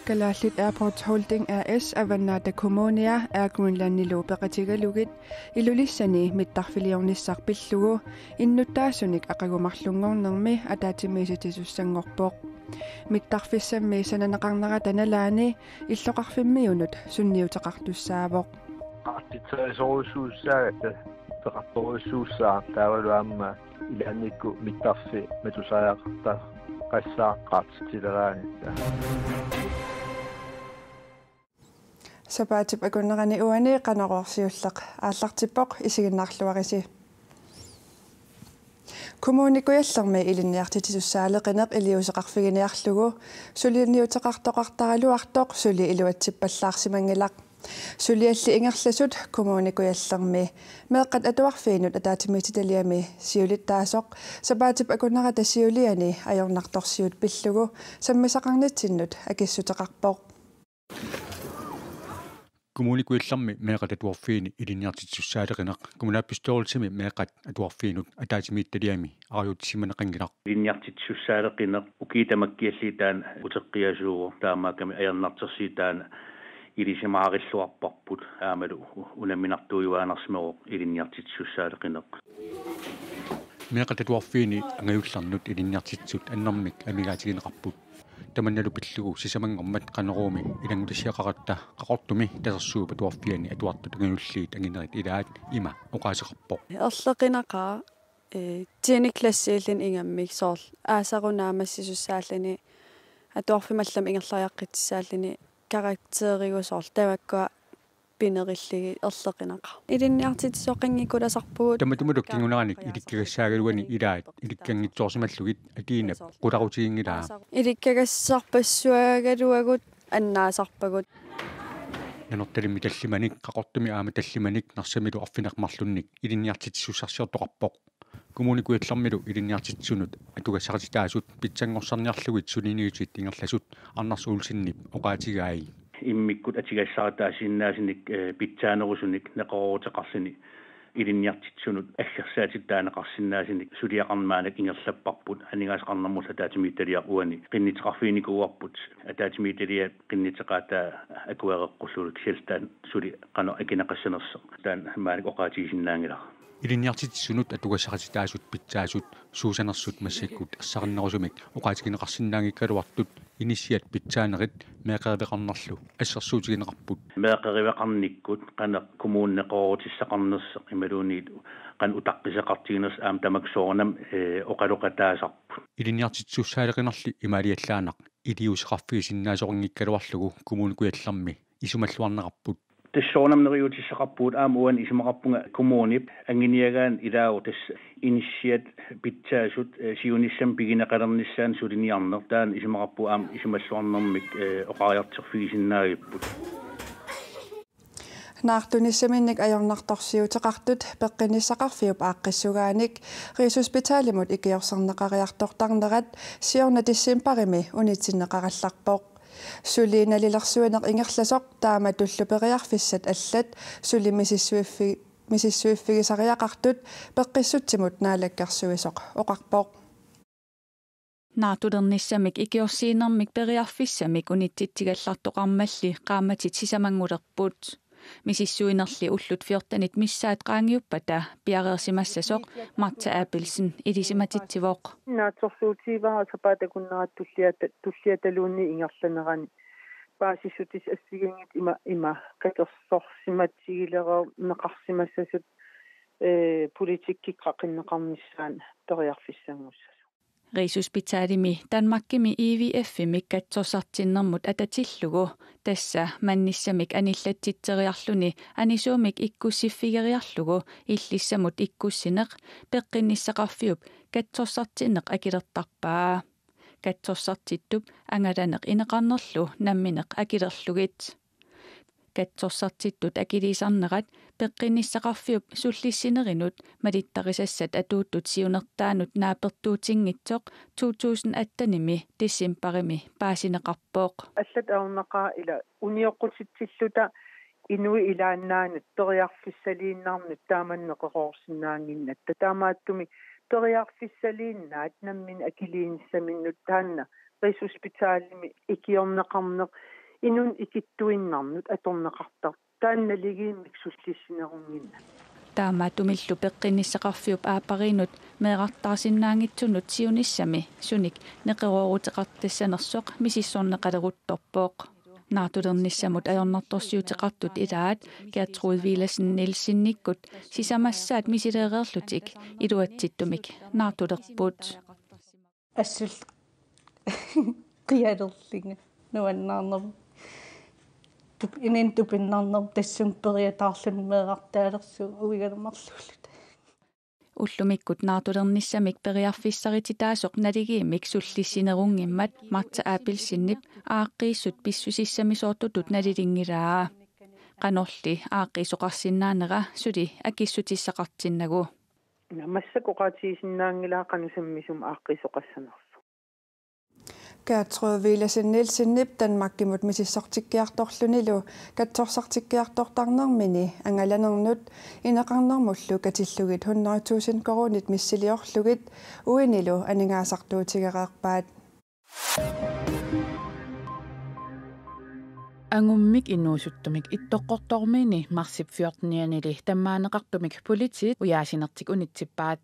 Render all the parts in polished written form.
Kalaallit Airport Holding AS avannaata kommunia aakuunlaannilu peqatigalugit ilulissani mittarfiliornissaq pillugu innuttaasunik aqagumarlungornermi ataatimiisitisussanngorpoq mittarfissammi sananaqarnara tanalaani illoqarfimmiunut sunniuteqartussaavoq qaqtitsaasuussuussaagata peqartoruussuussaa taavaluamma ilaannikku mittarfi matusaaqarta qassaaqqaartitileraanitta Sapaatip akunnerani uani qanaqorsiulleq aallartippoq isiginnarluarisi Kommunikuyallermi ilinniartitisussaaleqineq iliuseqarfiginiarlugu suliinniuteqartoqartaraluartoq suli iluatsippallaarsimangilaq sulialli ingerlasut kommunikuyallermi meeqqat atuarfiinut ataatimiititaliami siulittaasoq sapaatip akunera tasiuliani ajornartorsiut pillugu sammisaqarnitsinnut akissuteqarpoq Kommunikuyallermi meeqat atuarfiini ilinniartitsussaaleqineq kommunaappistoorulsimi meeqat atuarfiinut ataatimiittaliami ariutissimaneqanginaq ilinniartitsussaaleqineq ukiitamakkialliitaan uteqqiasuugu taamaakami ajernartersiitaan ilisimaaqilluarparput aamalu unaminartuiwaanarsimeru ilinniartitsussaaleqineq meeqat atuarfiini angayullarnut ilinniartitsut annermik amigaatigineqarput tamannalu pillugu sisamangormat qaneruumi ilangutissiaqaqatta qaqortumi tasersuup atuarfiani atuartut angayulliit anginerit ilaat ima oqaasiqarpoq erleqinaqaa tiiniklassiillin ingammik soorl aasaqunaamassusaallani atuarfimallam ingerlariaqqitsaallani karakteerigusoorl tavakkua pinerilligi erleqinaqa ilinniartitsoqanngikulasarpugut tamatumulukkinguneranik ilikkagassaagaluani ilaat ilikkangitsoorsimallugit atiinap qularutigingilaa ilikkagassarpassuagaluagut annaasarpagut nanortalimmi tallimanik qaqortumi aama tallimanik narsamilu arfineqmarlunnik ilinniartitsussarsiortoqarpoq kommunikuyallermilu ilinniartitsunut atugassaqatitaasut pitsangorsorniarlugit suliniutit ingerlasut arnarsuulsinnip oqaatigaai immikkut atigassarataasinnaasinnik pitsaanerusunik neqoruuteqarsini ilinniartitsunut aggersaatittaanеқарсиннаасиник сулиақармааник ингерлаппарпут анигаасеқарнэрмус атаатимиитталиар уани қиннитеқарфиникууарпут атаатимиитталиа қиннитеқаата акуареққуллулик селтаан сули қано акинеқассанерсеқ таан маалик оқаатигисиннаангила ilinniartitsunut atugassaqatitaasut pitsaasut suusanersut massakut assaqarnerusumik oqaatigineqarsinnaangikkaluartut inisiat pitsaanerit meeqeriveqarnerlu assерsuutigineqarput meeqeriveqarnikkut qana kommunneqorutissaqarnerseq imaluuniit qan utaqqisaqartiginers aam tamaksoornam oqaloqataasarpu ilinniartitsussaaleqinerli imaaliallaanaq iliuseqarfigisinnaasoriнгиккалуарлугу kommunikuyallermi isumalluarneqarput тассоорнамнериутиссақарпуут аама уан исумақарпунга коммунип ангиниагаан илаагу тасс инисиат питсаасут сиуниссам пигинеқалерниссаан сулиниарнер таан исумақарпу аама исумаллуарнэрмик оқариартерфигисиннаагиппут наартунissamiinnik ajornartorsiuteqartut peqqinissaqarfiup aaqqissugaanik riisuspitaalimut ikiorserneqariartortarnerat siorna tissiimparimi unitsinneqarallarpoq suliinalilersuineq ingerlasoq taama tulluperiarfissat allat sulimisissuiffigisariaqartut peqqissutsimut naalakkersuisoq oqarpoq naatulernissamik ikiorsiinermik periarfissamik unittittigallartoqarmalli qaamatit sisamangulerput misissuinerli ullut fiortanit missaat qaangiuppata piareersimassasoq Martha Appelsen ilisimatittivoq naatsorluutiivara sapaatakunnerat tulliataluunni ingerlanerani paasissutis assigingit ima qatersorsimatsigilera neqarsimassasut politikkiqqaqinneqarnissaan toriarfissangussa Riisuspitaalimi Danmarkimi IVF-imik katsorsartinnermut atatillugu tassa mannissamik anillattitteriarluni anisuumik ikkussiffigeriarlugu illissamut ikkussineq peqqinissaqarfiup katsorsartinneq akilertarpaa katsorsartittup angalaneq ineqarnerlu nammineq akilerlugit katsorsartittut akilisarnerat peqqinissaqarfiup sullissinerinut malittarissassat atuuttut siunertaanut naapertuutingitsoq 2018-nimi tissimparimi paasineqarpooq аллат аунеқаа ила униоққутитсиллута инуи илааннаанат ториарфиссалииннаарнут тааманнеқеқорсинаангиннат татаамааттуми toriarfissaliinnaat nammin akiliinissaminut taanna risusspitaalimi ikiorneqarneq inun ikittuinnarnut atorneqartar taannaligiimmik sullissinerunginna таамаатумиллу пеққинниссақарфиуп аапаринут меэқартарсиннаангитсунут сиунissami суник неқеруорутеқартиссанерсоқ мисиссорнеқалерутторпооқ наартулерниссамут аёрнарторсиутеқартут илаат Gertrud Vilesen Nielsenниккут сисамассаат мисилеерерлутик илуатситтумик наартулерпут ассул қиалерлинга нуаннаарнер туп инен тупиннаарнер тассум периатаарлун меэқартаалерсу уигалермарлуллут уллумиккут наартулерниссамик периарфиссарититаасоқ налигиимик суллиссинерунгиммат марта аапилсиннип ааққииссут писсусиссамисоортутут налилингилаа канорли ааққисоқарсинаанера сули акиссутиссақартиннагу намассакоқатиисиннаангилаа канусаммисум ааққисоқассанерсу Gertrud Vilesen Nielsenнip Danmarkimut misissortikkiartorlunilu katsorsartikkiartortarnermini angalanernut ineqarnermullu katillugit 100,000 korunit missiliorlugit uinilu aningaasartuutigereerpaat Angummik innuusuttumik ittoqqortormiini marsip 14-nianili tammaaneqartumik politit uyaasinertik unitsippaat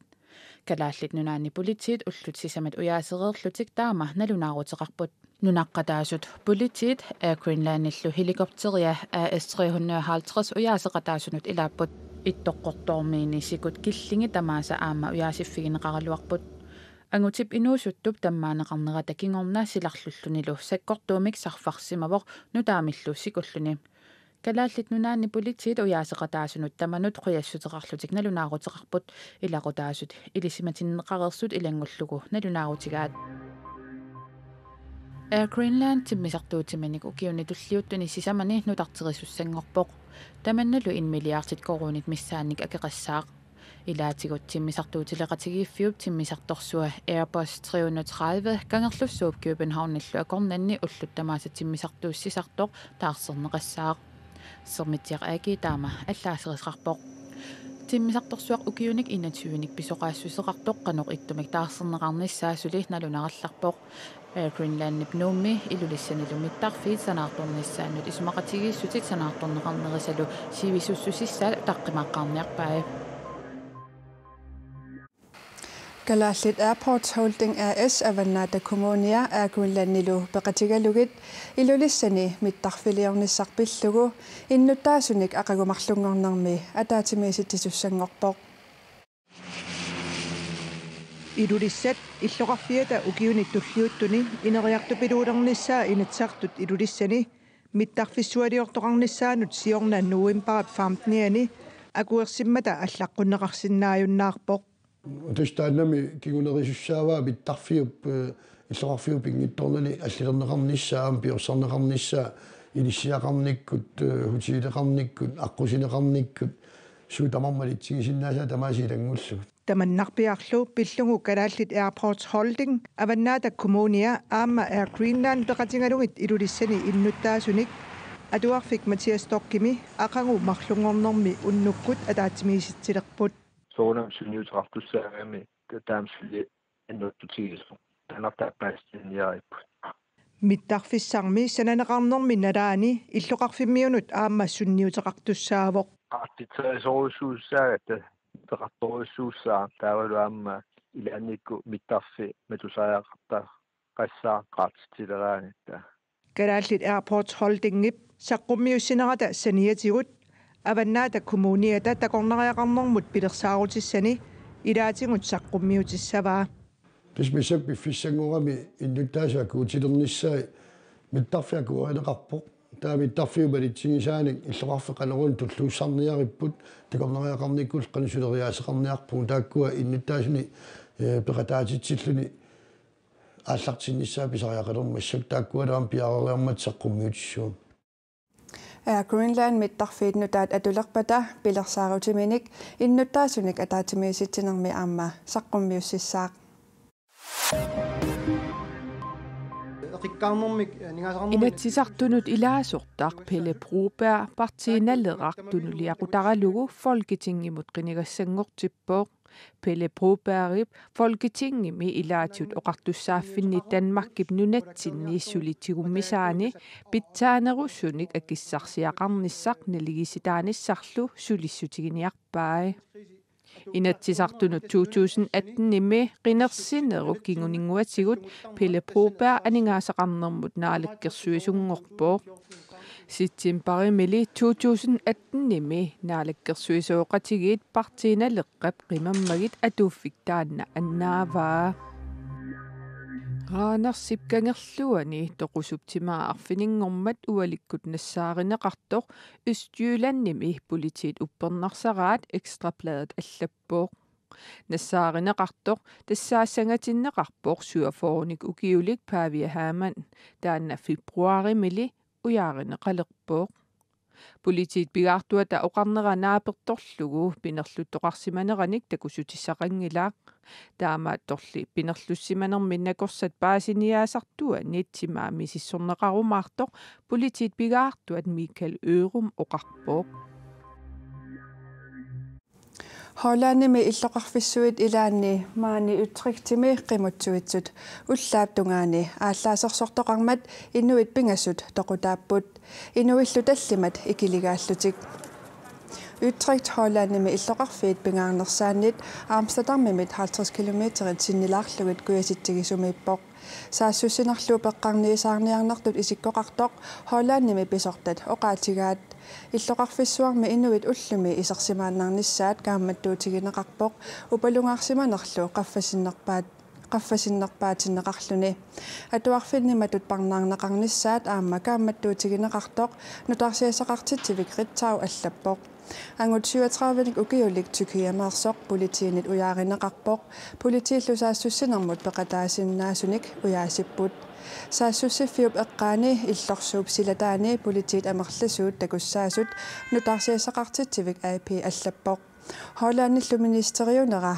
kalaallit nunaanni politit ullutsisamat uyaasereerlutik taama nalunaaruteqarput nunaqqataasut politit Air Greenlandillu helikopteria AS350 uyaaseqataasunut ilaapput ittoqqortormiini sikut killingi tamaasa aama uyaasiffigineqaraluarput angutip inuusuttup tammaaneqarnerata kingornaa silarlullunilu sakkortuumik sarfarsimavoq nutaamillu sikulluni kalaallit nunaanni politit uyaaseqataasunut tamanut qiassutеқарлутик налунаарутеқарпут илақутаасут илисиматиннеқареерсут илангуллугу налунаарутигаат Air Greenland тиммисартуутиманик укиуни туллиуттуни сисамани нутартерисуссангорпоқ таманналу 1 миллиардит корунит миссааник акеқассаақ илаатигут тиммисартуутилеқатигииффиуп тиммисарторсуа Airbus 330 гангерлуссууп Københavnиллу акорнанни уллуттамааса тиммисартууссисартоқ таарсернеқассаақ сэрмитсиақ аги таама аллаасерисқарпоқ тиммисарторсуақ укиуник 21-ник писоқаассусеқартоқ қанеқ иттумик таарсернеқарниссаасули налунаралларпоқ Air Greenland нуумми илулиссанилумиттарфиит санаарторниссаанут исумақатигииссутик санаарторнеқарнерисалу сивисуссусиссаа таққимааққарниарпаа Kalaallit Airports Holding AS avannaata kommunia Air Greenlandilu peqatigalugit ilulissani mittarfiliornissarpillugu innuttaasunik aqagumarlungornermi ataatimiisittisussanngorpoq ilulissat illoqarfiata ukiunit tulliuttuni ineriartupiluulernissaa inatsaartut ilulissani mittarfissualiortoqarnissaanut siorna November 15 akuersimmata allaqqunneqarsinnaajunnaarpoq Utustannami kigunerisussaawa bittarfiup иллоqarfiup ingittornani аллилернеqarnissaam piorsorneqarnissaa ilissiaqarnikkut hutiileqarnikkut аққусинеqarnikkut suutamarmalitsigisinnaasaa tamaasiilangullu таманнарпиарлу пиллугу Kalaallit Airports Holding аваннаата kommunia аама Air Greenland peqatigalugit ilulissani innuttaasunik atuarfik Mathias Stokkimi aqangu marlungornermi unnukgut ataatimiisittilerput Soonam synnyusraftussaagami taamsulli annuttutigisu tanartaappaastinniarippu mittarfissarmi sananeqarnermi nalaani illoqarfimmiunut aamma sunniuteqartussaavoq qaartitserisoorusuussaagat peqartorusuussaa taavaluaamma ilaannikku mittarfi metusaajaqarta qassaa qaartitsileraanittaa Kalaallit Airports Holdingip saqqummiussinerata saniatigut avannaata kommuniata takorneriaqarnermut pilersaarutisani ilaatingut saqqummiutissavaa Pismissak piffissangorami innuttaasaaku utilernissaa mittarfiaku uaneqarpoq taamitarfiumalit illoqarfeqanerun tulluussarniaripput takorneriaqarnikkul qanusuleriaaseqarniarpuu taakkua innuttaasuni peqataatitsilluni ааллартиннissaa писариақалермассак тааккуалаам пиарерлиармат саққуммиутиссуун Air Greenland mittarfiitnutaat atulerpata pilersaarutimиник иннуттаасуник атаатимииситсинерми аама саққуммиуссissaaq Inatsisartunut ilaasortaaq Pelle Broberg partiinallerartunuliaqutaralugu folketingimut qinigassangortippoq Pelle Broberg Folketingimi ilaatiut oqartussaafinni Danmarkip nunatsinni sulitikummisaani pittaanerussunik akissarsiaqarnissaq naligisitaanissarlu sulissutiginiarpai. Inatsisartunut 2018 nimi qinersineru kinguninguatigut Pelle Broberg aningaasaqarnermut naalakkersuisungorpoo. Sittimparimili 2018 nimi naalakkersuisooqatigit partiinaleqqap qimammagit atuuffiktaanna annaavaa. Raanersip kangerluani toqusuptimaa arfiningormat ualikkut nassaarinneqartoq Østjylland-nimi politit uppernarsaraat Ekstrabladet allappoq. Nassaarinneqartoq tassaasangatinneqarpoq suafornik ukiulik Pavia Hamann taanna februarimili ujaarineqalerpoq. Politit pigaartuata oqarneranaapertorlugu pinerluttoqarsimaneranik takusutissaqangilaaq. Taamaat torli pinerlussimanerminnakorsat paasiniaasartua nittimaa misissorneqarumaartoq politit pigaartuat Michael Ørum oqarpoq. Hollandimi illoqarfissuit ilaanni maani utrigtimi qimutsuitsut ullaaptungaani ааllaasерсортоqarmat innuit pingassut toqutaapput innuillu tallimat ikiligaаллутик Utrecht Hollandimi illoqarfiit pingaarnersaannit Amsterdamimit 50 kilometerit sinnilaarlugit kuyasittigisumippoq saassussinarluu peqqarniisaarniarnertut isikkoqartoq Hollandimi pisortat oqaatigaat illoqarfissuarmi innuit ullumi isersimaannarnissaat kaammattuutigineqarpoq upalungaarsimanerlu qaffasinnерpaatinneqarluni atuarfinnimatut parnaarneqarnissaat aamma kaammattuutigineqartoq nutarsiasaqartittivik rittau allappoq angut 37 ukiulik tykiameersoq politiinit ujaarineqarpoq politiillu saassussinermut peqataasinnaasunik ujaasipput saassussiffiup eqqaani illorsuup silataani politiit amerlasuut takussaasut nutarsiasaqartittivik AP allappoq Hollandillu ministeriunera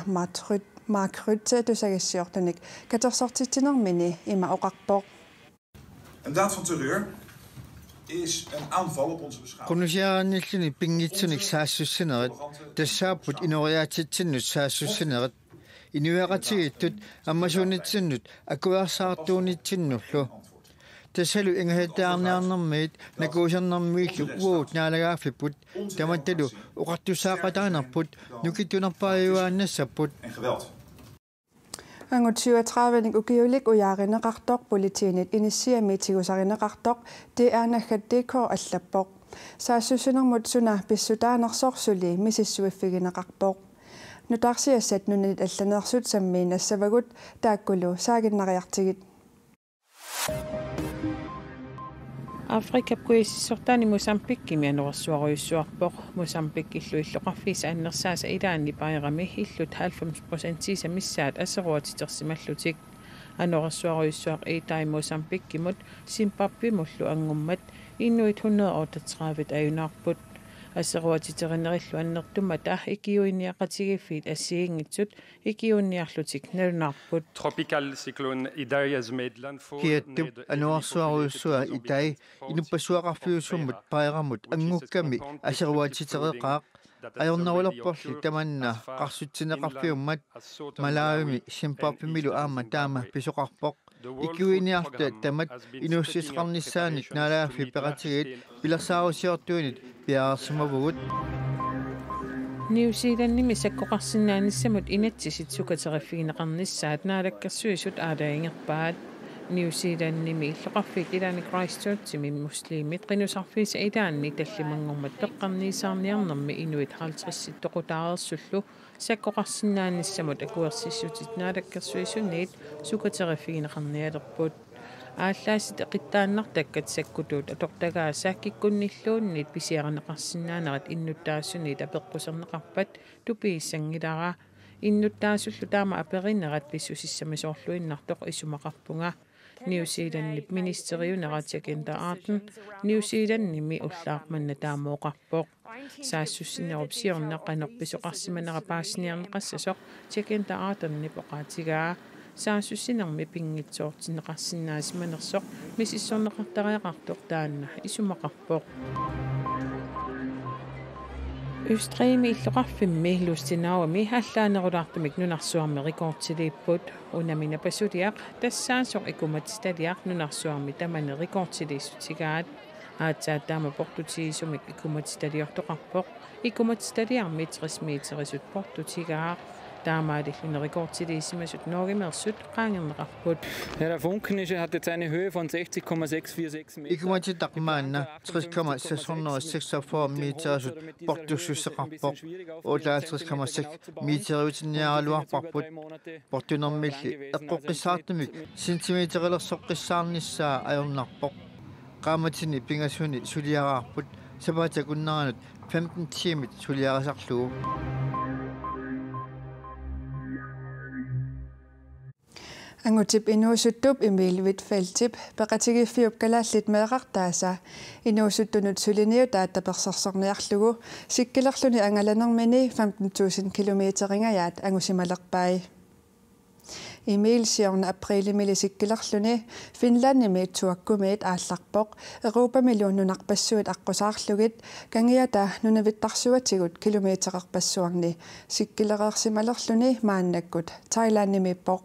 Mark Rutte tusagissiortunik katersortittinermini ima oqarpoq. Een daad van terreur is een aanval op onze beschaving. Qunusjaarannilluni pingitsunik saassussineret tassaaput inoriaatitsinnut saassussineret inuaqatigittut ammasunnitsinnut akuarsaartuunitsinullu tassalu ingahittaarniarnermiit nakuusernermiillu uut naalagaaffiput tamattalu oqartussaaqataanerput nukittunerpaayuaannassaput Angut 37 ukiulik ujaarineqartoq politiinit inissiamiitikusarineqartoq DK allappoq saassussinermut suna pissutaanersorsuli misissuiffigineqarpoq nutarsiassat nunit allaneersut sammiinassavagut taakkulu saaginnariartigit Afrika kuissortaani Mosambikimi anorsuaruissuarpoq Mosambik illu illoqarfiisa annersaasa ilaanni pairami illut 90% missaat aseruatitersimallutik anorsuaruissuaq itai Mosambikkimut Zimbabwe-mullu angummat innuit 138 ayunaarput aseruatiterenerillu annertumata ikiuinniaqatigiffiit assiingitsut ikiunniarlutik nalunarput Tropical cyclone Idai has made landfall kiattup anuarsuaruussua itai inuppasuaqarfiusummut pairamut angukkami aseruatitereqaaq ajornarulerporli tamanna qarsutsineqarfiummat malaawimi Zimbabwe-milu aamma taama pisoqarpoq ikiuiniarta tamat inuussisqarnissaanik naalaaffi peqatigit pilersaarusiortuunit piaarsimavugut New Zealand-nimi sakkoqarsinnaannissamut inatsisit sukaterifigineqarnissaat naalakkersuisut aalaingerpaat New Zealand-nimi illoqarfiit ilaani Christchurchimi muslimit qinusarfiisa ilaanni tallimangormat peqqarniisaarniarnermi inuit 50 toqutaarerssullu sakkoqarsinnaannissamut akuersissutit naalakkersuisunniit sukaterifigineqarnialerput ааллаасит эқиттааннартаккат саккутуут аторта киккунниллууннит писиаранеқарсиннаанерат иннуттаассунит апеққусернеқарпат тупииссангилара иннуттаасуллу таама аперинерат писсусиссамисоорлуиннартоқ исумақарпунга New Zealand министериунерат Jacinda Ardern New Zealand-ними уллаарманна таамооқарпоқ саассуссинеруп сиорнеққанерписоқарсиманера паассиниарнеқассасоқ Jacinda Ardern-ни поқаатигаа саассуссинерми пингитсоортинеқарсинаасиманерсоқ мисиссорнеқартариақартоқ таанна исумақарпоқ Østreimi illuqarfimmi luustinauami halлаанерулаартумик нунарсуарми рекордтилииппут унамина пасулиақ тассаасоқ икуматсталиақ нунарсуарми тамани рекордтилииссутигаат аатсааттаама портутигисумик икуматсталиортоқарпоқ икуматсталиарми 60 метерисут портутигаақ taamaadillune rekordtiliissimasut noorgimersut qaangerneqarput. Der Funkenische hat jetzt eine Höhe von 60,646 Meter. Ikumatitaqmaanna 60,646 metersut portussusseqarpoq 58,6 meteriutinniaraluarparput portunermilli eqqoqqissaartumik sentimeterilersoqqissaarnissaa ajornarpoq qaamatini pingasuni suliaraarput sapatakunnaranut 15 timit suliarasarlugu. Angutip inuusuttup Emil Wittfeldtip peqatigiffiup kalaallit meeqartaasa inuusuttunut suliniu taattapersorsorniarlugu sikkilerluni angalanermini 15.000 kilometeringajat angusimalerpai Emil siorna aprillimili sikkilerluni Finlandimi tuakkumiit aallarpoq Europamilluunnunarpassuit aqqusаарlugit kangiata nunavittarsuatigut kilometererpassuarni sikkilereersimalerluni maannakkut Thailandimippoq.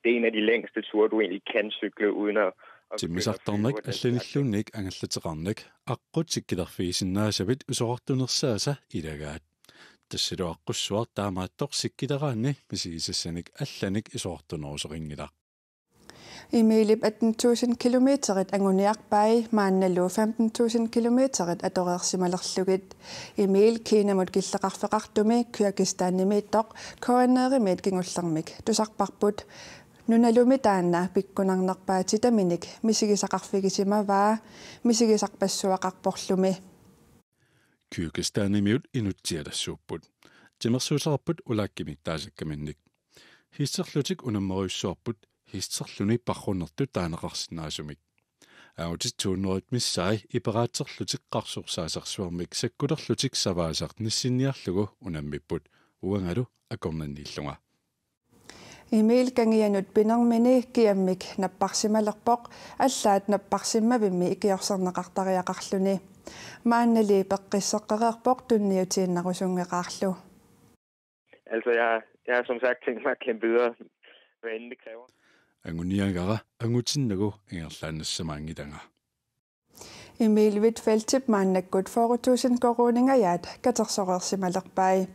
Det er en af de længste ture, du egentlig kan cykle uden at... Timmisartarnak allanilluunnik angallateqarnak aqqut sikkilerfiisinnaasavit usoqartunersaasa ilagaat tassiluaqqussuar taamaattoq sikkileraanni misigisassanik allanik isoqartunerusoqingilaq Emilip 18.000 kilometerit anguniarpai maannallu 15.000 kilometerit atoreersimalerlugit Emil kiinamut killeqarfeqartumi Kyrgyzstanimiittoq koanneerimit kingullermik tusarparput nunalumi taanna pikkunarnerpaatitaminik misigisaqarfigisimavaa misigisarpassuaqarporlumi Kyrgyzstanimiut inutsialassuupput timersuusarput ulaakkimit taasakkaminnik hisserlutik unammeruissuarput hisserluni parrunertu taaneqarsinnaasumik autit tuunnerit missai iperaatserlutiqqarsursaasersuarmik sakkulerlutik savaasart nissinniarlugu unammipput uangalu akornanniillunga Emil kangianut pinermini kiammik napparsimalerpoq allaat napparsimmavimmi ikiorserneqartariaqarluni maannali peqqisseqqereerpoq tunniutiinnarusungeqaarlu Altså jeg har som sagt tænkt mig at kæmpe videre hvad end det kræver anguniagara angutinnagu ingerlaannassamaangitanga Emil Wittfeldtip maannakkut 4.000 koruningajaat katersoreersimalerpai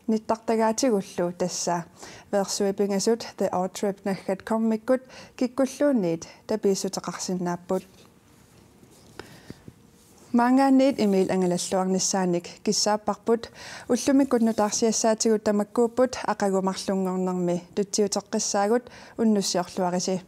nittartagaatigullu tassa versuipingasut the outrip naggat kommikkut kikkulluunniit tapiissuteqarsinnaapput Mangaanniit Emil angalalluarnissaanik kissaapparput ullumikut nutarsiassaatigut tamakkuupput aqagumarlunngornermi tutsiuteqqissaagut unnussiorluarisi